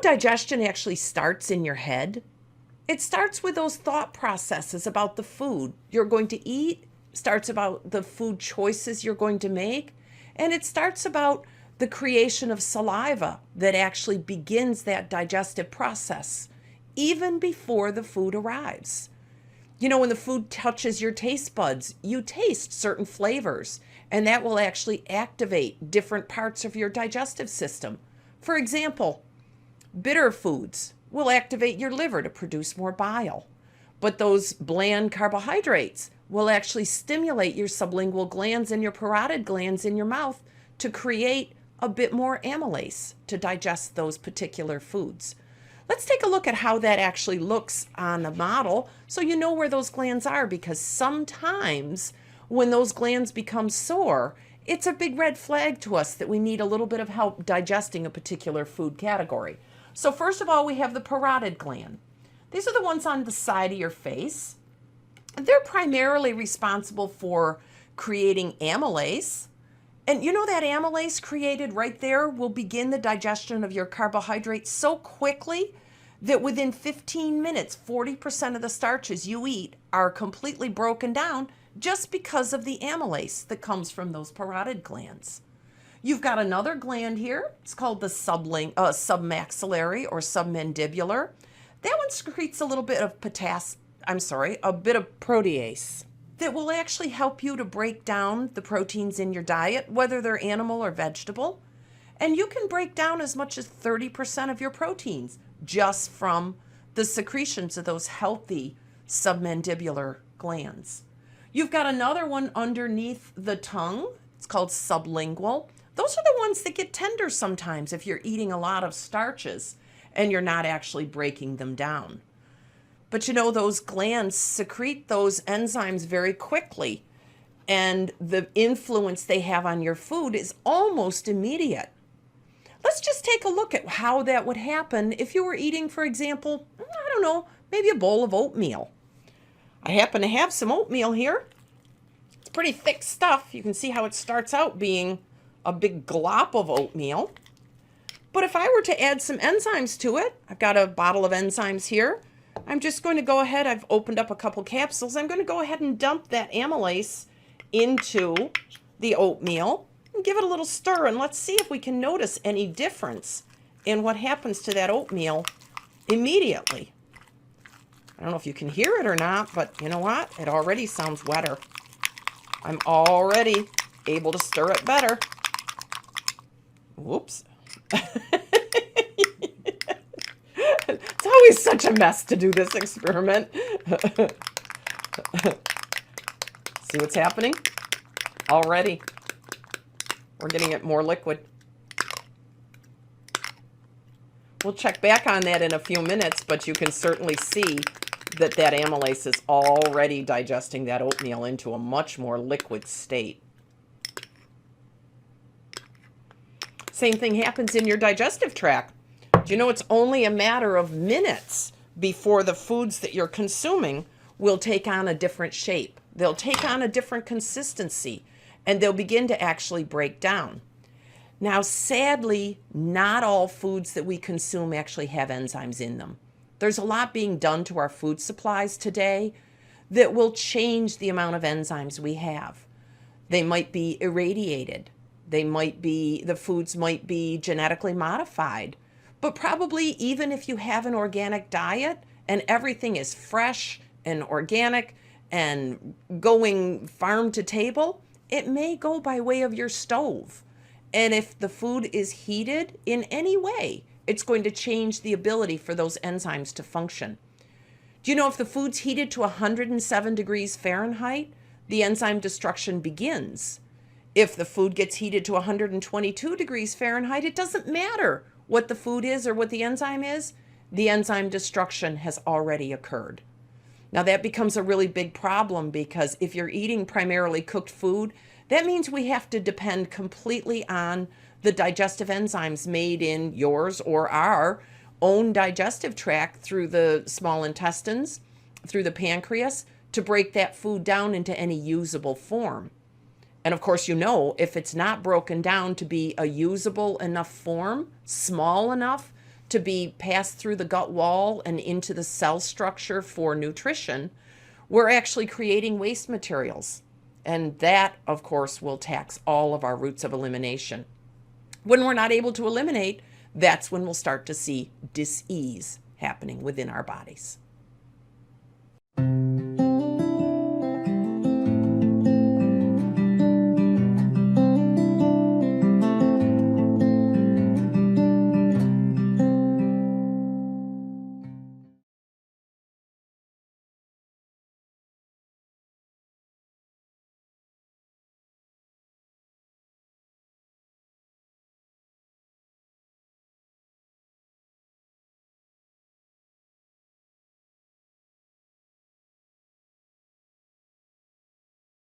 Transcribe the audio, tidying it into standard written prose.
Digestion actually starts in your head. It starts with those thought processes about the food you're going to eat, starts about the food choices you're going to make, and it starts about the creation of saliva that actually begins that digestive process even before the food arrives. When the food touches your taste buds, you taste certain flavors, and that will actually activate different parts of your digestive system. For example, bitter foods will activate your liver to produce more bile, but those bland carbohydrates will actually stimulate your sublingual glands and your parotid glands in your mouth to create a bit more amylase to digest those particular foods. Let's take a look at how that actually looks on the model so you know where those glands are, because sometimes when those glands become sore, it's a big red flag to us that we need a little bit of help digesting a particular food category. So first of all, we have the parotid gland. These are the ones on the side of your face. They're primarily responsible for creating amylase. And that amylase created right there will begin the digestion of your carbohydrates so quickly that within 15 minutes, 40% of the starches you eat are completely broken down just because of the amylase that comes from those parotid glands. You've got another gland here. It's called the submaxillary or submandibular. That one secretes a little bit of a bit of protease that will actually help you to break down the proteins in your diet, whether they're animal or vegetable. And you can break down as much as 30% of your proteins just from the secretions of those healthy submandibular glands. You've got another one underneath the tongue. It's called sublingual. Those are the ones that get tender sometimes if you're eating a lot of starches and you're not actually breaking them down. But those glands secrete those enzymes very quickly, and the influence they have on your food is almost immediate. Let's just take a look at how that would happen if you were eating, for example, maybe a bowl of oatmeal. I happen to have some oatmeal here. It's pretty thick stuff. You can see how it starts out being a big glop of oatmeal. But if I were to add some enzymes to it, I've got a bottle of enzymes here. I'm just going to go ahead, I've opened up a couple capsules. I'm going to go ahead and dump that amylase into the oatmeal and give it a little stir, and let's see if we can notice any difference in what happens to that oatmeal immediately. I don't know if you can hear it or not, but you know what? It already sounds wetter. I'm already able to stir it better. Whoops. It's always such a mess to do this experiment. See what's happening? Already. We're getting it more liquid. We'll check back on that in a few minutes, but you can certainly see that amylase is already digesting that oatmeal into a much more liquid state. Same thing happens in your digestive tract. Do you know it's only a matter of minutes before the foods that you're consuming will take on a different shape? They'll take on a different consistency, and they'll begin to actually break down. Now, sadly, not all foods that we consume actually have enzymes in them. There's a lot being done to our food supplies today that will change the amount of enzymes we have. They might be irradiated. The foods might be genetically modified. But probably even if you have an organic diet and everything is fresh and organic and going farm to table, it may go by way of your stove. And if the food is heated in any way, it's going to change the ability for those enzymes to function. Do you know if the food's heated to 107 degrees Fahrenheit, the enzyme destruction begins? If the food gets heated to 122 degrees Fahrenheit, it doesn't matter what the food is or what the enzyme is. The enzyme destruction has already occurred. Now that becomes a really big problem, because if you're eating primarily cooked food, that means we have to depend completely on the digestive enzymes made in yours or our own digestive tract through the small intestines, through the pancreas, to break that food down into any usable form. And of course, if it's not broken down to be a usable enough form, small enough to be passed through the gut wall and into the cell structure for nutrition, we're actually creating waste materials. And that, of course, will tax all of our routes of elimination. When we're not able to eliminate, that's when we'll start to see dis-ease happening within our bodies.